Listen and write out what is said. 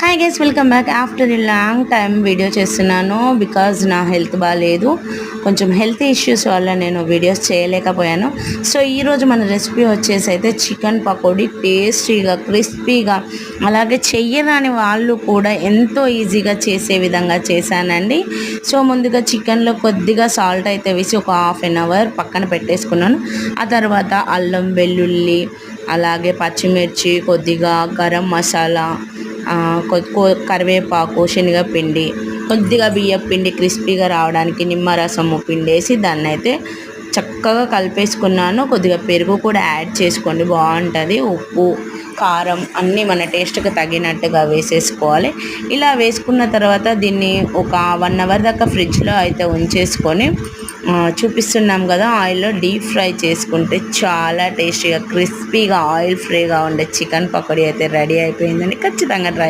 Hi guys, welcome back. After a long time video చేస్తున్నాను because నా health బాగాలేదు. కొంచెం హెల్త్ ఇష్యూస్ వల్ల నేను వీడియోస్ చేయలేకపోయాను. సో ఈరోజు మన రెసిపీ వచ్చేసి అయితే చికెన్ పకోడీ టేస్టీగా క్రిస్పీగా, అలాగే చెయ్యరాని వాళ్ళు కూడా ఎంతో ఈజీగా చేసే విధంగా చేశానండి. సో ముందుగా చికెన్లో కొద్దిగా సాల్ట్ అయితే వేసి ఒక హాఫ్ అన్ అవర్ పక్కన పెట్టేసుకున్నాను. ఆ తర్వాత అల్లం వెల్లుల్లి అలాగే పచ్చిమిర్చి, కొద్దిగా గరం మసాలా, కరివేపాకు, శనగపిండి, కొద్దిగా బియ్యం పిండి క్రిస్పీగా రావడానికి నిమ్మరసము పిండేసి దాన్ని అయితే చక్కగా కలిపేసుకున్నాను. కొద్దిగా పెరుగు కూడా యాడ్ చేసుకోండి, బాగుంటుంది. ఉప్పు కారం అన్నీ మన టేస్ట్కి తగినట్టుగా వేసేసుకోవాలి. ఇలా వేసుకున్న తర్వాత దీన్ని ఒక 1 అవర్ దాకా ఫ్రిడ్జ్లో అయితే ఉంచేసుకొని చూపిస్తున్నాం కదా, ఆయిల్లో డీప్ ఫ్రై చేసుకుంటే చాలా టేస్టీగా క్రిస్పీగా ఆయిల్ ఫ్రీగా ఉండే చికెన్ పకోడీ అయితే రెడీ అయిపోయిందండి. ఖచ్చితంగా ట్రై